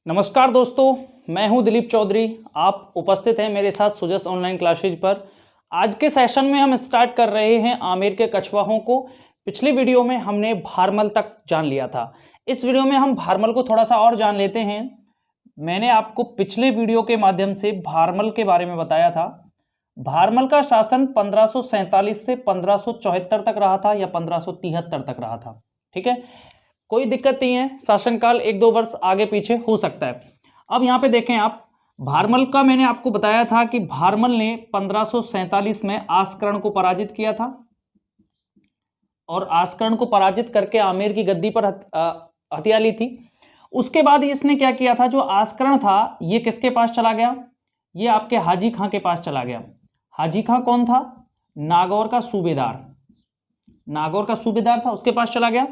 नमस्कार दोस्तों, मैं हूं दिलीप चौधरी। आप उपस्थित हैं मेरे साथ सुजस ऑनलाइन क्लासेज पर। आज के सेशन में हम स्टार्ट कर रहे हैं आमेर के कछवाहों को। पिछली वीडियो में हमने भारमल तक जान लिया था। इस वीडियो में हम भारमल को थोड़ा सा और जान लेते हैं। मैंने आपको पिछले वीडियो के माध्यम से भारमल के बारे में बताया था। भारमल का शासन 1547 से 1574 तक रहा था या 1573 तक रहा था। ठीक है, कोई दिक्कत नहीं है, शासनकाल एक दो वर्ष आगे पीछे हो सकता है। अब यहां पे देखें आप, भारमल का मैंने आपको बताया था कि भारमल ने 1547 में आस्करण को पराजित किया था और आस्करण को पराजित करके आमेर की गद्दी पर हथिया ली थी। उसके बाद इसने क्या किया था, जो आस्करण था ये किसके पास चला गया, ये आपके हाजी खां के पास चला गया। हाजी खां कौन था? नागौर का सूबेदार, नागौर का सूबेदार था, उसके पास चला गया।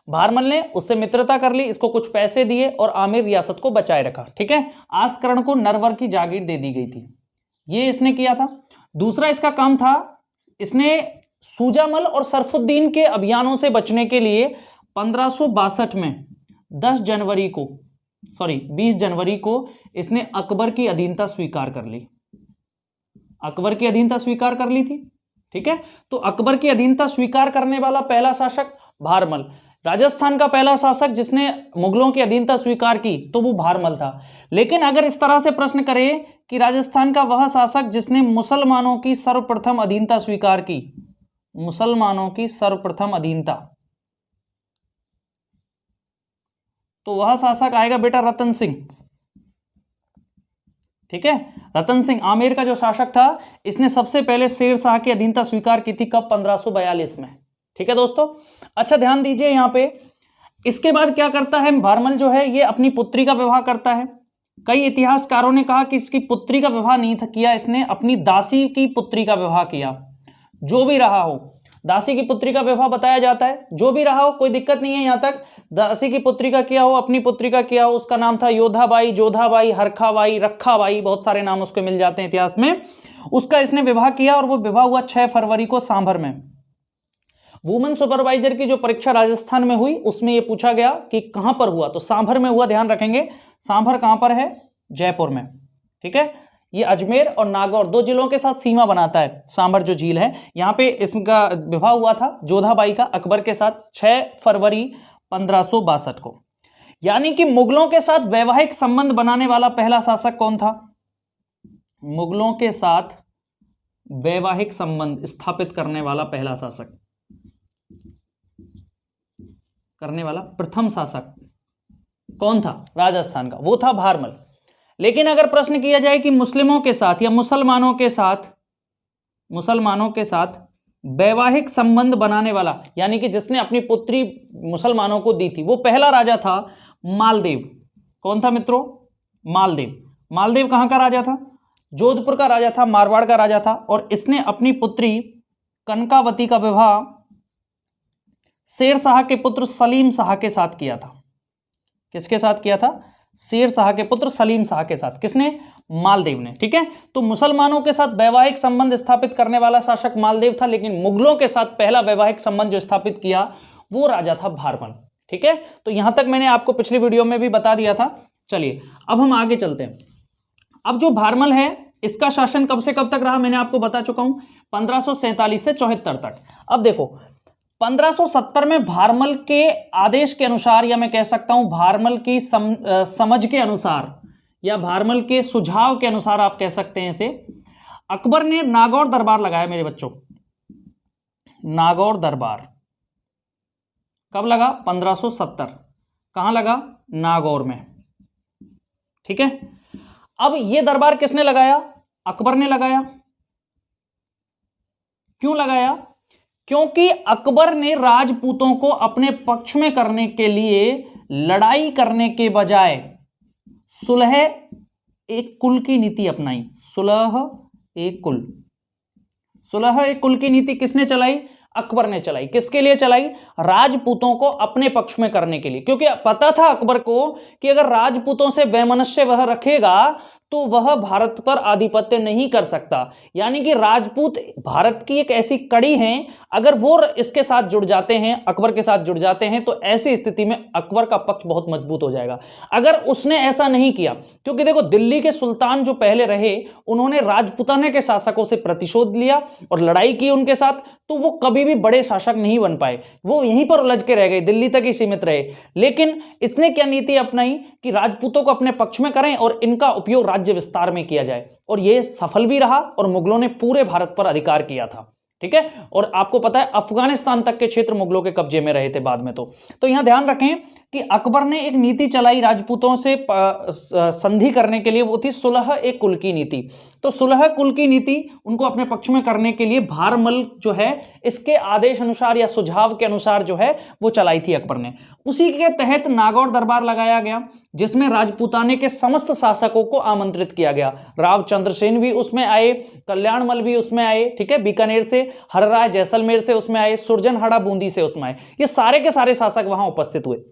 भारमल ने उससे मित्रता कर ली, इसको कुछ पैसे दिए और आमेर रियासत को बचाए रखा। ठीक है, आस्करण को नरवर की जागीर दे दी गई थी, ये इसने किया था। दूसरा इसका काम था, इसने सूजामल और सरफुद्दीन के अभियानों से बचने के लिए 1562 में 20 जनवरी को इसने अकबर की अधीनता स्वीकार कर ली। अकबर की अधीनता स्वीकार कर ली थी। ठीक है, तो अकबर की अधीनता स्वीकार करने वाला पहला शासक भारमल। राजस्थान का पहला शासक जिसने मुगलों की अधीनता स्वीकार की तो वो भारमल था। लेकिन अगर इस तरह से प्रश्न करें कि राजस्थान का वह शासक जिसने मुसलमानों की सर्वप्रथम अधीनता स्वीकार की, मुसलमानों की सर्वप्रथम अधीनता, तो वह शासक आएगा बेटा रतन सिंह। ठीक है, रतन सिंह आमेर का जो शासक था, इसने सबसे पहले शेर शाह की अधीनता स्वीकार की थी। कब? 1542 में। ठीक है दोस्तों, अच्छा ध्यान दीजिए यहां पे। इसके बाद क्या करता है भारमल, जो है ये अपनी पुत्री का विवाह करता है। कई इतिहासकारों ने कहा कि इसकी पुत्री का विवाह नहीं था किया, इसने अपनी दासी की पुत्री का विवाह किया। जो भी रहा हो, दासी की पुत्री का विवाह बताया जाता है, जो भी रहा हो कोई दिक्कत नहीं है। यहां तक दासी की पुत्री का किया हो, अपनी पुत्री का किया हो, उसका नाम था योधाबाई, जोधाबाई, हरखाबाई, रखाबाई, बहुत सारे नाम उसके मिल जाते हैं इतिहास में। उसका इसने विवाह किया और वो विवाह हुआ 6 फरवरी को सांभर में। वुमेन सुपरवाइजर की जो परीक्षा राजस्थान में हुई उसमें यह पूछा गया कि कहां पर हुआ, तो सांभर में हुआ। ध्यान रखेंगे, सांभर कहां पर है? जयपुर में। ठीक है, ये अजमेर और नागौर 2 जिलों के साथ सीमा बनाता है। सांभर जो झील है, यहां पे इसका विवाह हुआ था जोधाबाई का अकबर के साथ 6 फरवरी 1562 को। यानी कि मुगलों के साथ वैवाहिक संबंध बनाने वाला पहला शासक कौन था? मुगलों के साथ वैवाहिक संबंध स्थापित करने वाला पहला शासक, करने वाला प्रथम शासक कौन था? राजस्थान का, वो था भारमल। लेकिन अगर प्रश्न किया जाए कि मुस्लिमों के साथ या मुसलमानों के साथ वैवाहिक संबंध बनाने वाला, यानी कि जिसने अपनी पुत्री मुसलमानों को दी थी, वो पहला राजा था मालदेव। कौन था मित्रों? मालदेव। मालदेव कहां का राजा था? जोधपुर का राजा था, मारवाड़ का राजा था। और इसने अपनी पुत्री कनकावती का विवाह शेर शाह के पुत्र सलीम शाह के साथ किया था। किसके साथ किया था? शेर शाह के पुत्र सलीम शाह के साथ। किसने? मालदेव ने। ठीक है, तो मुसलमानों के साथ वैवाहिक संबंध स्थापित करने वाला शासक मालदेव था, लेकिन मुगलों के साथ पहला वैवाहिक संबंध जो स्थापित किया वो राजा था भारमल। ठीक है, तो यहां तक मैंने आपको पिछली वीडियो में भी बता दिया था। चलिए अब हम आगे चलते हैं। अब जो भारमल है, इसका शासन कब से कब तक रहा मैंने आपको बता चुका हूं, 1547 से 74 तक। अब देखो 1570 में भारमल के आदेश के अनुसार, या मैं कह सकता हूं भारमल की समझ के अनुसार या भारमल के सुझाव के अनुसार आप कह सकते हैं इसे, अकबर ने नागौर दरबार लगाया मेरे बच्चों। नागौर दरबार कब लगा? 1570। कहां लगा? नागौर में। ठीक है, अब यह दरबार किसने लगाया? अकबर ने लगाया। क्यों लगाया? क्योंकि अकबर ने राजपूतों को अपने पक्ष में करने के लिए लड़ाई करने के बजाय सुलह एक कुल की नीति अपनाई। सुलह एक कुल की नीति किसने चलाई? अकबर ने चलाई। किसके लिए चलाई? राजपूतों को अपने पक्ष में करने के लिए। क्योंकि पता था अकबर को कि अगर राजपूतों से वैमनस्य वह रखेगा तो वह भारत पर आधिपत्य नहीं कर सकता। यानी कि राजपूत भारत की एक ऐसी कड़ी है, अगर वो इसके साथ जुड़ जाते हैं, अकबर के साथ जुड़ जाते हैं, तो ऐसी स्थिति में अकबर का पक्ष बहुत मजबूत हो जाएगा। अगर उसने ऐसा नहीं किया, क्योंकि देखो दिल्ली के सुल्तान जो पहले रहे उन्होंने राजपुताने के शासकों से प्रतिशोध लिया और लड़ाई की उनके साथ, तो वो कभी भी बड़े शासक नहीं बन पाए, वो यहीं पर उलझ के रह गए, दिल्ली तक ही सीमित रहे। लेकिन इसने क्या नीति अपनाई कि राजपूतों को अपने पक्ष में करें और इनका उपयोग राज्य विस्तार में किया जाए, और यह सफल भी रहा और मुगलों ने पूरे भारत पर अधिकार किया था। ठीक है, और आपको पता है अफगानिस्तान तक के क्षेत्र मुगलों के कब्जे में रहे थे बाद में। तो यहां ध्यान रखें कि अकबर ने एक नीति चलाई राजपूतों से संधि करने के लिए, वो थी सुलह ए कुल की नीति। तो सुलह कुल की नीति उनको अपने पक्ष में करने के लिए भारमल जो है इसके आदेश अनुसार या सुझाव के अनुसार जो है वो चलाई थी अकबर ने। उसी के तहत नागौर दरबार लगाया गया, जिसमें राजपूताने के समस्त शासकों को आमंत्रित किया गया। राव चंद्रसेन भी उसमें आए, कल्याणमल भी उसमें आए, ठीक है, बीकानेर से, हरराय जैसलमेर से उसमें आए, सुरजनहाड़ा बूंदी से उसमें आए, ये सारे के सारे शासक वहां उपस्थित हुए।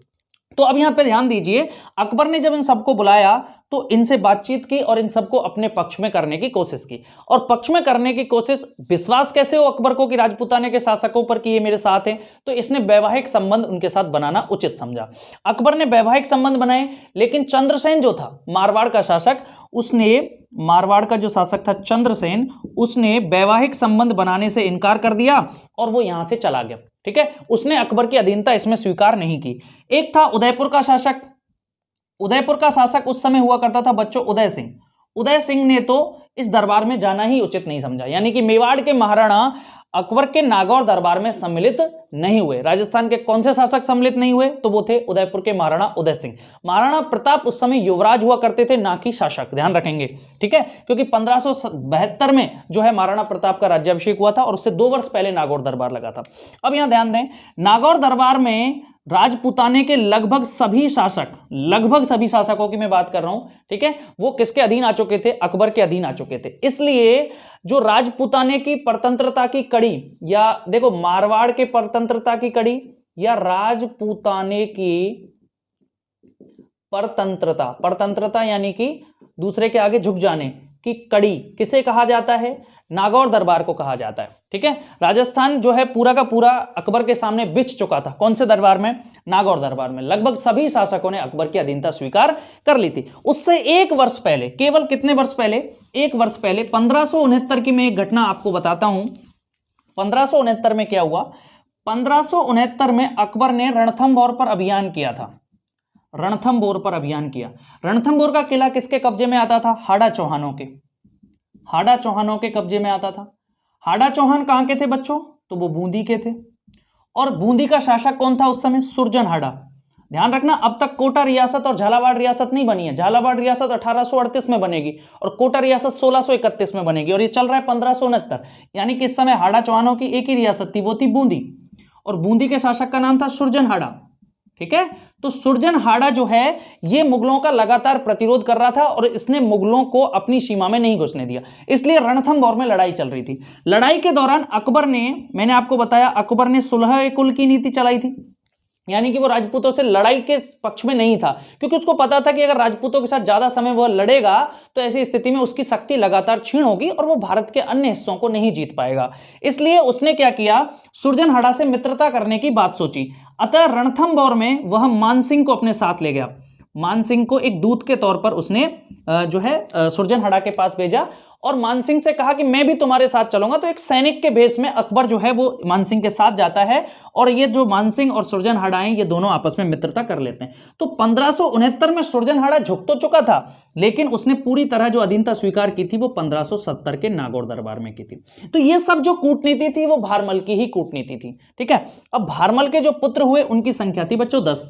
तो अब यहां पे ध्यान दीजिए, अकबर ने जब इन सबको बुलाया तो इनसे बातचीत की और इन सबको अपने पक्ष में करने की कोशिश की। और पक्ष में करने की कोशिश, विश्वास कैसे हो अकबर को कि राजपूताने के शासकों पर कि ये मेरे साथ हैं, तो इसने वैवाहिक संबंध उनके साथ बनाना उचित समझा। अकबर ने वैवाहिक संबंध बनाए, लेकिन चंद्रसेन जो था मारवाड़ का शासक, उसने, मारवाड़ का जो शासक था चंद्रसेन, उसने वैवाहिक संबंध बनाने से इनकार कर दिया और वो यहां से चला गया। ठीक है, उसने अकबर की अधीनता इसमें स्वीकार नहीं की। एक था उदयपुर का शासक। उदयपुर का शासक उस समय हुआ करता था बच्चों उदय सिंह। उदय सिंह ने तो इस दरबार में जाना ही उचित नहीं समझा, यानी कि मेवाड़ के महाराणा अकबर के नागौर दरबार में सम्मिलित नहीं हुए। राजस्थान के कौन से शासक सम्मिलित नहीं हुए, तो वो थे उदयपुर के महाराणा उदय सिंह। महाराणा प्रताप उस समय युवराज हुआ करते थे, ना कि शासक, ध्यान रखेंगे। ठीक है, क्योंकि 1572 में जो है महाराणा प्रताप का राज्याभिषेक हुआ था और उससे 2 वर्ष पहले नागौर दरबार लगा था। अब यहां ध्यान दें, नागौर दरबार में राजपूताने के लगभग सभी शासक, लगभग सभी शासकों की मैं बात कर रहा हूं, ठीक है, वो किसके अधीन आ चुके थे, अकबर के अधीन आ चुके थे। इसलिए जो राजपूताने की परतंत्रता की कड़ी, या देखो मारवाड़ के परतंत्रता की कड़ी या राजपूताने की परतंत्रता, परतंत्रता यानी कि दूसरे के आगे झुक जाने की कड़ी किसे कहा जाता है, नागौर दरबार को कहा जाता है। ठीक है, राजस्थान जो है पूरा का पूरा अकबर के सामने बिछ चुका था। कौन से दरबार में, नागौर दरबार में। लगभग सभी शासकों ने अकबर की अधीनता स्वीकार कर ली थी। उससे 1 वर्ष पहले, केवल कितने वर्ष पहले, 1 वर्ष पहले 1569 की मैं एक घटना आपको बताता हूं। 1569 में क्या हुआ, 1569 में अकबर ने रणथंभौर पर अभियान किया था। रणथंभौर पर अभियान किया। रणथंभौर का किला किसके कब्जे में आता था, हाड़ा चौहानों के, हाड़ा चौहानों के कब्जे में आता था। हाड़ा चौहान कहां के थे बच्चों, तो वो बूंदी के थे। और बूंदी का शासक कौन था उस समय, सुरजनहाड़ा। ध्यान रखना, अब तक कोटा रियासत और झालावाड़ रियासत नहीं बनी है। झालावाड़ रियासत 1838 में बनेगी और कोटा रियासत 1631 में बनेगी, और ये चल रहा है 1569। यानी कि इस समय हाड़ा चौहानों की एक ही रियासत थी, वो थी बूंदी, और बूंदी के शासक का नाम था सुरजनहाड़ा। ठीक है, तो सुरजनहाड़ा जो है ये मुगलों का लगातार प्रतिरोध कर रहा था और इसने मुगलों को अपनी सीमा में नहीं घुसने दिया, इसलिए रणथंभौर में लड़ाई चल रही थी। लड़ाई के दौरान अकबर ने, मैंने आपको बताया, अकबर ने सुलह कुल की नीति चलाई थी, यानी कि वो राजपूतों से लड़ाई के पक्ष में नहीं था, क्योंकि उसको पता था कि अगर राजपूतों के साथ ज्यादा समय वह लड़ेगा तो ऐसी स्थिति में उसकी शक्ति लगातार क्षीण होगी और वो भारत के अन्य हिस्सों को नहीं जीत पाएगा। इसलिए उसने क्या किया, सुरजनहाड़ा से मित्रता करने की बात सोची। अतः रणथंभौर में वह मानसिंह को अपने साथ ले गया। मानसिंह को एक दूत के तौर पर उसने जो है सुरजनहाड़ा के पास भेजा और मानसिंह से कहा कि मैं भी तुम्हारे साथ चलूंगा। तो एक सैनिक के भेष में अकबर जो है वो मानसिंह के साथ जाता है और ये जो मानसिंह और सुरजनहाड़ा हैं ये दोनों आपस में मित्रता कर लेते हैं। तो 1569 में सुरजनहाड़ा झुक तो चुका था, लेकिन उसने पूरी तरह जो अधीनता स्वीकार की थी वो 1570 के नागौर दरबार में की थी। तो ये सब जो कूटनीति थी वो भारमल की ही कूटनीति थी। ठीक है, अब भारमल के जो पुत्र हुए उनकी संख्या थी बच्चों 10।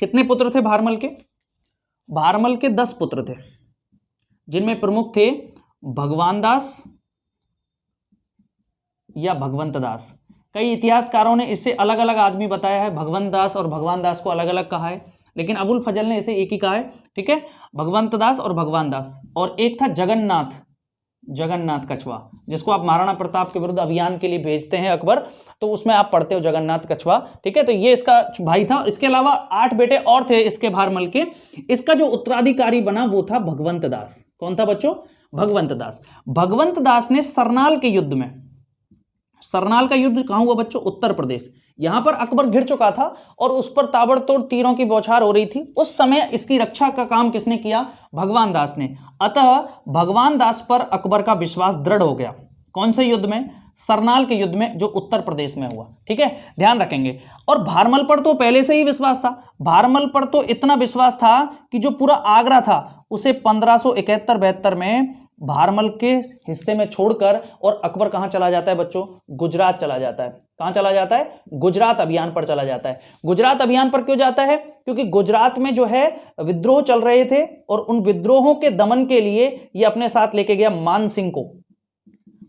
कितने पुत्र थे भारमल के, भारमल के 10 पुत्र थे, जिनमें प्रमुख थे भगवान दास या भगवंत दास। कई इतिहासकारों ने इसे अलग अलग आदमी बताया है, भगवंत दास और भगवान दास को अलग अलग कहा है, लेकिन अबुल फजल ने इसे एक ही कहा है। ठीक है, भगवंत दास और भगवान दास। और एक था जगन्नाथ, जगन्नाथ कछवा, जिसको आप महाराणा प्रताप के विरुद्ध अभियान के लिए भेजते हैं अकबर, तो उसमें आप पढ़ते हो जगन्नाथ कछवा। ठीक है, तो ये इसका भाई था। इसके अलावा 8 बेटे और थे इसके भारमल के। इसका जो उत्तराधिकारी बना वो था भगवंत दास। कौन था बच्चों? भगवंत दास। भगवंत दास ने सरनाल के युद्ध में, सरनाल का युद्ध कहां हुआ बच्चों? उत्तर प्रदेश। यहां पर अकबर घिर चुका था और उस पर ताबड़तोड़ तीरों की बौछार हो रही थी। उस समय इसकी रक्षा का काम किसने किया? भगवान दास ने। अतः भगवान दास पर अकबर का विश्वास दृढ़ हो गया। कौन से युद्ध में? सरनाल के युद्ध में, जो उत्तर प्रदेश में हुआ। ठीक है, ध्यान रखेंगे। और भारमल पर तो पहले से ही विश्वास था। भारमल पर तो इतना विश्वास था कि जो पूरा आगरा था उसे 1571-72 में भारमल के हिस्से में छोड़कर और अकबर कहां चला जाता है बच्चों? गुजरात चला जाता है। कहां चला जाता है? गुजरात अभियान पर चला जाता है। गुजरात अभियान पर क्यों जाता है? क्योंकि गुजरात में जो है विद्रोह चल रहे थे और उन विद्रोहों के दमन के लिए ये अपने साथ लेके गया मानसिंह को।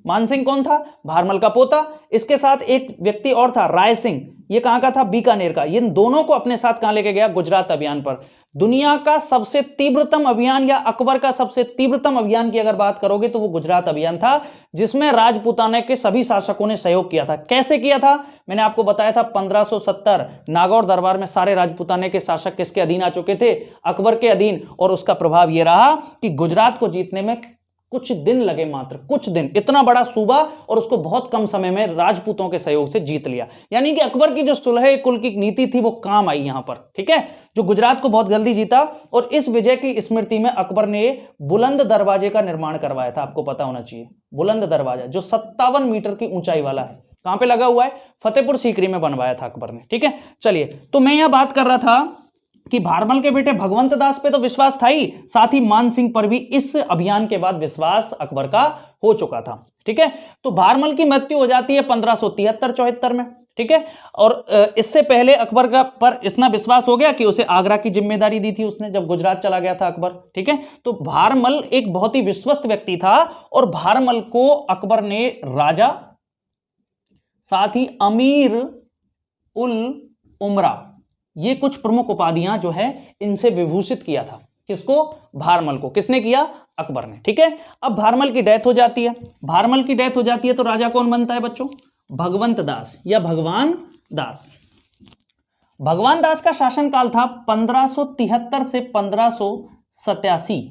मानसिंह कौन था? भारमल का पोता। इसके साथ एक व्यक्ति और था, राय सिंह। ये कहां का था? बीकानेर का। इन दोनों को अपने साथ कहां लेके गया? गुजरात अभियान पर। दुनिया का सबसे तीव्रतम अभियान या अकबर का सबसे तीव्रतम अभियान की अगर बात करोगे तो वो गुजरात अभियान था, जिसमें राजपूताना के सभी शासकों ने सहयोग किया था। कैसे किया था? मैंने आपको बताया था 1570 नागौर दरबार में सारे राजपूताना के शासक किसके अधीन आ चुके थे? अकबर के अधीन। और उसका प्रभाव यह रहा कि गुजरात को जीतने में कुछ दिन लगे, मात्र कुछ दिन। इतना बड़ा सूबा और उसको बहुत कम समय में राजपूतों के सहयोग से जीत लिया। यानी कि अकबर की जो सुलह कुल की नीति थी वो काम आई यहां पर। ठीक है, जो गुजरात को बहुत जल्दी जीता। और इस विजय की स्मृति में अकबर ने बुलंद दरवाजे का निर्माण करवाया था। आपको पता होना चाहिए, बुलंद दरवाजा जो 57 मीटर की ऊंचाई वाला है, कहां पे लगा हुआ है? फतेहपुर सीकरी में बनवाया था अकबर ने। ठीक है, चलिए, तो मैं यह बात कर रहा था कि भारमल के बेटे भगवंत दास पे तो विश्वास था ही, साथ ही मानसिंह पर भी इस अभियान के बाद विश्वास अकबर का हो चुका था। ठीक है, तो भारमल की मृत्यु हो जाती है 1573-74 में। ठीक है, और इससे पहले अकबर का पर इतना विश्वास हो गया कि उसे आगरा की जिम्मेदारी दी थी उसने, जब गुजरात चला गया था अकबर। ठीक है, तो भारमल एक बहुत ही विश्वस्त व्यक्ति था और भारमल को अकबर ने राजा, साथ ही अमीर उल उमरा, ये कुछ प्रमुख उपाधियां जो है इनसे विभूषित किया था। किसको? भारमल को। किसने किया? अकबर ने। ठीक है, अब भारमल की डेथ हो जाती है। भारमल की डेथ हो जाती है तो राजा कौन बनता है बच्चों? भगवंत दास या भगवान दास। भगवान दास का शासनकाल था 1573 से 1587।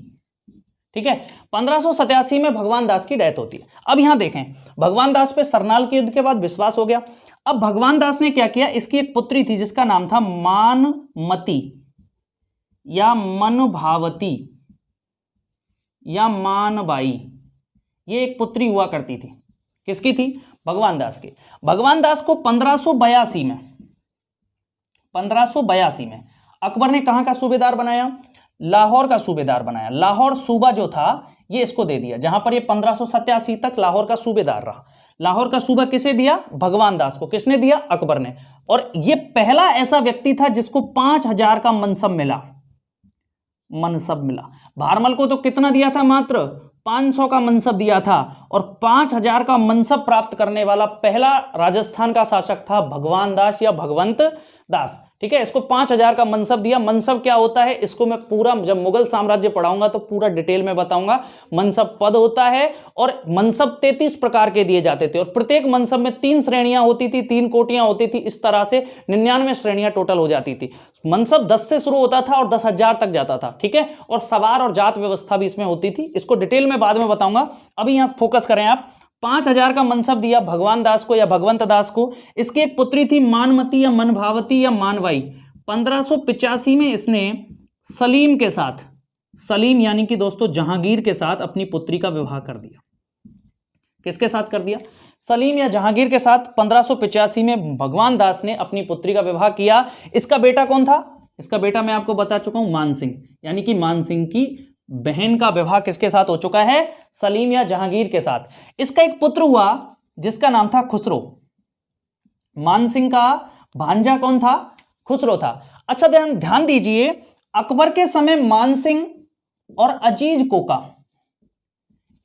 ठीक है, 1587 में भगवान दास की डेथ होती है। अब यहां देखें, भगवान दास पे सरनाल के युद्ध के बाद विश्वास हो गया। अब भगवान दास ने क्या किया? इसकी एक पुत्री थी जिसका नाम था मानमती या मनभावती या मानबाई। ये एक पुत्री हुआ करती थी। किसकी थी? भगवान दास की। भगवान दास को 1582 में अकबर ने कहां का सूबेदार बनाया? लाहौर का सूबेदार बनाया। लाहौर सूबा जो था ये इसको दे दिया, जहां पर ये 1587 तक लाहौर का सूबेदार रहा। लाहौर का सूबा किसे दिया? भगवान दास को। किसने दिया? अकबर ने। और ये पहला ऐसा व्यक्ति था जिसको 5000 का मनसब मिला। भारमल को तो कितना दिया था? मात्र 500 का मनसब दिया था। और 5000 का मनसब प्राप्त करने वाला पहला राजस्थान का शासक था भगवान दास या भगवंत दास। ठीक है, इसको 5000 का मनसब दिया। मनसब क्या होता है इसको मैं पूरा जब मुगल साम्राज्य पढ़ाऊंगा तो पूरा डिटेल में बताऊंगा। मनसब पद होता है और मनसब 33 प्रकार के दिए जाते थे और प्रत्येक मनसब में 3 श्रेणियां होती थी, 3 कोटियां होती थी। इस तरह से 99 श्रेणियां टोटल हो जाती थी। मनसब 10 से शुरू होता था और 10,000 तक जाता था। ठीक है, और सवार और जात व्यवस्था भी इसमें होती थी। इसको डिटेल में बाद में बताऊंगा, अभी यहां फोकस करें आप। 5000 का मनसब दिया भगवान दास को या भगवंत दास को। इसकी एक पुत्री थी मानमती या मनभावती या मानवाई। 1585 में इसने सलीम के साथ, सलीम यानी कि दोस्तों जहांगीर के साथ अपनी पुत्री का विवाह कर दिया। किसके साथ कर दिया? सलीम या जहांगीर के साथ 1585 में भगवान दास ने अपनी पुत्री का विवाह किया। इसका बेटा कौन था? इसका बेटा मैं आपको बता चुका हूं, मानसिंह। यानी कि मानसिंह की बहन का विवाह किसके साथ हो चुका है? सलीम या जहांगीर के साथ। इसका एक पुत्र हुआ जिसका नाम था खुसरो। मानसिंह का भांजा कौन था? खुसरो था। अच्छा, ध्यान दीजिए, अकबर के समय मानसिंह और अजीज कोका,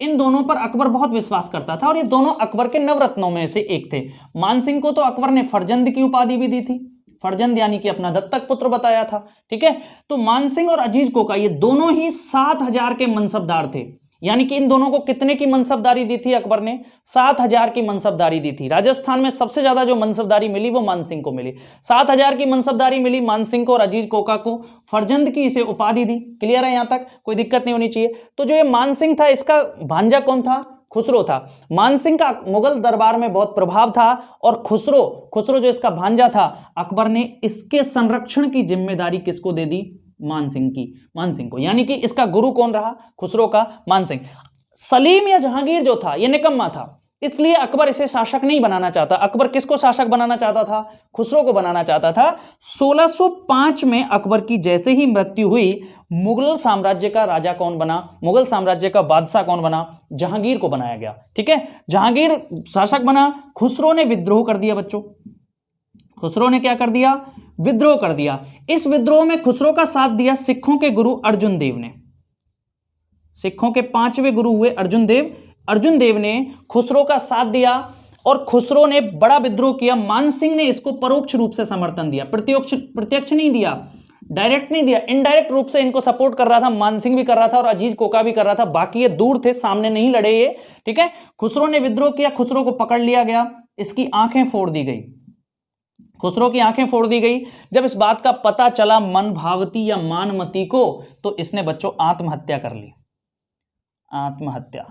इन दोनों पर अकबर बहुत विश्वास करता था और ये दोनों अकबर के नवरत्नों में से एक थे। मानसिंह को तो अकबर ने फरजंद की उपाधि भी दी थी। फरजंद यानी कि अपना दत्तक पुत्र बताया था। ठीक है, तो मानसिंह और अजीज कोका ये दोनों ही 7000 के मनसबदार थे। यानी कि इन दोनों को कितने की मनसबदारी दी थी अकबर ने? 7,000 की मनसबदारी दी थी। राजस्थान में सबसे ज्यादा जो मनसबदारी मिली वो मानसिंह को मिली। 7,000 की मनसबदारी मिली मानसिंह को और अजीज कोका को। फरजंद की इसे उपाधि दी। क्लियर है? यहां तक कोई दिक्कत नहीं होनी चाहिए। तो जो ये मानसिंह था इसका भांजा कौन था? खुसरो था। मानसिंह का मुगल दरबार में बहुत प्रभाव था और खुसरो जो इसका भांजा था, अकबर ने इसके संरक्षण की जिम्मेदारी किसको दे दी? मानसिंह को। यानी कि इसका गुरु कौन रहा? खुसरो का मानसिंह। सलीम या जहांगीर जो था ये निकम्मा था, इसलिए अकबर इसे शासक नहीं बनाना चाहता। अकबर किसको शासक बनाना चाहता था? खुसरो को बनाना चाहता था। 1605 में अकबर की जैसे ही मृत्यु हुई, मुगल साम्राज्य का राजा कौन बना? मुगल साम्राज्य का बादशाह कौन बना? जहांगीर को बनाया गया। ठीक है, जहांगीर शासक बना। खुसरो ने विद्रोह कर दिया बच्चों। खुसरो ने क्या कर दिया? विद्रोह कर दिया। इस विद्रोह में खुसरो का साथ दिया सिखों के गुरु अर्जुन देव ने। सिखों के 5वें गुरु हुए अर्जुन देव ने खुसरो का साथ दिया और खुसरो ने बड़ा विद्रोह किया। मानसिंह ने इसको परोक्ष रूप से समर्थन दिया, प्रत्यक्ष नहीं दिया, डायरेक्ट नहीं दिया, इनडायरेक्ट रूप से इनको सपोर्ट कर रहा था। मानसिंह भी कर रहा था और अजीज कोका भी कर रहा था। बाकी ये दूर थे, सामने नहीं लड़े ये। ठीक है, खुसरो ने विद्रोह किया, खुसरो को पकड़ लिया गया, इसकी आंखें फोड़ दी गई। खुसरो की आंखें फोड़ दी गई। जब इस बात का पता चला मनभावती या मानमती को, तो इसने बच्चों आत्महत्या कर ली। आत्महत्या।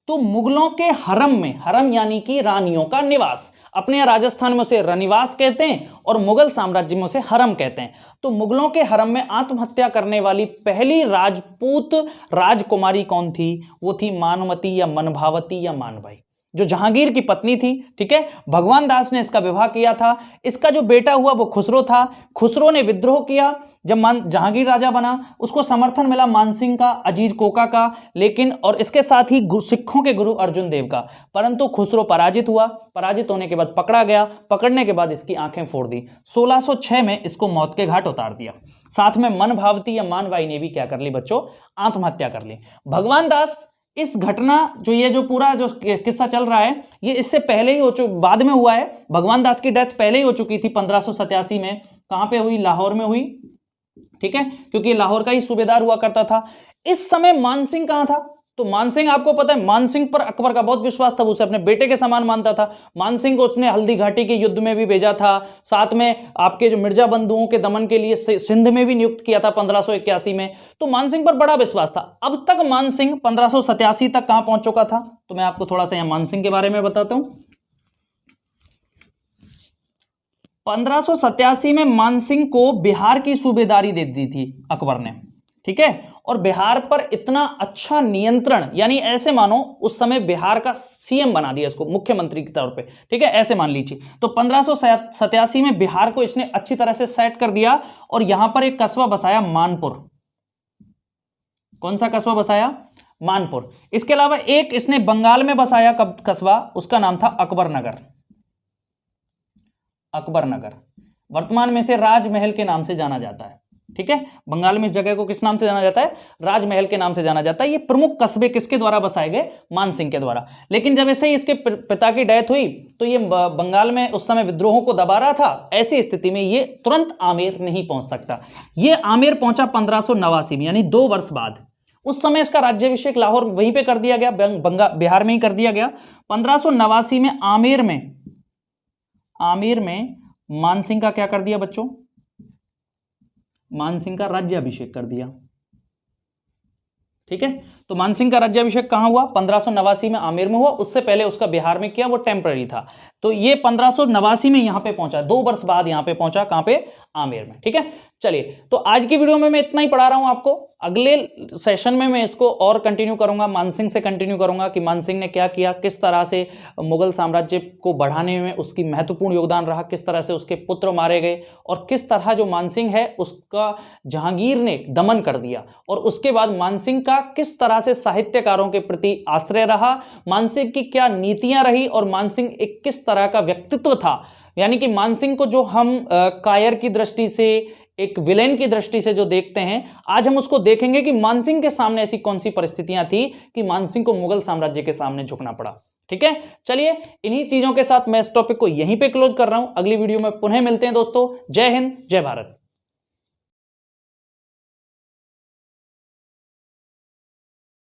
तो मुगलों के हरम में, हरम यानी कि रानियों का निवास, अपने यहाँ राजस्थान में उसे रनिवास कहते हैं और मुगल साम्राज्य में उसे हरम कहते हैं। तो मुगलों के हरम में आत्महत्या करने वाली पहली राजपूत राजकुमारी कौन थी? वो थी मानमती या मनभावती या मानभाई, जो जहांगीर की पत्नी थी। ठीक है, भगवान दास ने इसका विवाह किया था। इसका जो बेटा हुआ वो खुसरो था। खुसरो ने विद्रोह किया। जब जहांगीर राजा बना, उसको समर्थन मिला मानसिंह का, अजीज कोका का, लेकिन और इसके साथ ही सिखों के गुरु अर्जुन देव का। परंतु खुसरो पराजित हुआ। पराजित होने के बाद पकड़ा गया। पकड़ने के बाद इसकी आंखें फोड़ दी। 1606 में इसको मौत के घाट उतार दिया। साथ में मनभावती या मानबाई ने भी क्या कर ली बच्चों? आत्महत्या कर ली। भगवान दास, इस घटना जो पूरा जो किस्सा चल रहा है, ये इससे पहले ही बाद में हुआ है। भगवान दास की डेथ पहले ही हो चुकी थी 1587 में। कहां पे हुई? लाहौर में हुई। ठीक है, क्योंकि लाहौर का ही सूबेदार हुआ करता था। इस समय मानसिंह कहां था? तो मानसिंह, आपको पता है, मानसिंह पर अकबर का बहुत विश्वास था। उसे अपने बेटे के समान मानता था। मानसिंह को उसने हल्दी घाटी के युद्ध में भी भेजा था। साथ में आपके जो मिर्जा बंधुओं के दमन के लिए सिंध में भी नियुक्त किया था 1581 में। तो मानसिंह पर बड़ा विश्वास था। अब तक मानसिंह 1587 तक कहां पहुंच चुका था? तो मैं आपको थोड़ा सा यहां मानसिंह के बारे में बताता हूं। 1587 में मानसिंह को बिहार की सूबेदारी दे दी थी अकबर ने। ठीक है, और बिहार पर इतना अच्छा नियंत्रण, यानी ऐसे मानो उस समय बिहार का सीएम बना दिया इसको, मुख्यमंत्री के तौर पे। ठीक है, ऐसे मान लीजिए। तो 1587 में बिहार को इसने अच्छी तरह से सेट कर दिया और यहां पर एक कस्बा बसाया, मानपुर। कौन सा कस्बा बसाया? मानपुर। इसके अलावा एक इसने बंगाल में बसाया कस्बा, उसका नाम था अकबरनगर। अकबरनगर वर्तमान में से राजमहल के नाम से जाना जाता है। ठीक है, बंगाल में इस जगह को किस नाम से जाना जाता है? राजमहल के नाम से जाना जाता है। ये प्रमुख कस्बे किसके द्वारा बसाए गए? मानसिंह के द्वारा। लेकिन जब ऐसे ही इसके पिता की डेथ हुई तो ये बंगाल में उस समय विद्रोहों को दबा रहा था। ऐसी स्थिति में ये तुरंत आमेर नहीं पहुंच सकता। ये आमेर पहुंचा 1589 में, यानी 2 वर्ष बाद। उस समय इसका राज्याभिषेक लाहौर वहीं पे कर दिया गया, बिहार में ही कर दिया गया। 1589 में आमेर में मानसिंह का क्या कर दिया बच्चों? मानसिंह का राज्याभिषेक कर दिया। ठीक है, तो मानसिंह का राज्याभिषेक कहां हुआ? 1589 में आमेर में हुआ। उससे पहले उसका बिहार में किया, वो टेम्पररी था। तो ये 1589 में यहां पे पहुंचा, 2 वर्ष बाद यहां पे पहुंचा। कहां पे? आमेर में। ठीक है, चलिए, तो आज की वीडियो में मैं इतना ही पढ़ा रहा हूं आपको। अगले सेशन में मैं इसको और कंटिन्यू करूंगा, मानसिंह से कंटिन्यू करूंगा कि मानसिंह ने क्या किया, किस तरह से मुगल साम्राज्य को बढ़ाने में उसकी महत्वपूर्ण योगदान रहा, किस तरह से उसके पुत्र मारे गए और किस तरह जो मानसिंह है उसका जहांगीर ने दमन कर दिया, और उसके बाद मानसिंह का किस तरह से साहित्यकारों के प्रति आश्रय रहा, मानसिंह की क्या नीतियां रही और मानसिंह एक किस तरह का व्यक्तित्व था। यानी कि मानसिंह को जो हम कायर की दृष्टि से, एक विलेन की दृष्टि से जो देखते हैं, आज हम उसको देखेंगे कि मानसिंह के सामने ऐसी कौन सी परिस्थितियां थी कि मानसिंह को मुगल साम्राज्य के सामने झुकना पड़ा। ठीक है, चलिए, इन्हीं चीजों के साथ मैं इस टॉपिक को यहीं पे क्लोज कर रहा हूं। अगली वीडियो में पुनः मिलते हैं दोस्तों। जय हिंद, जय भारत।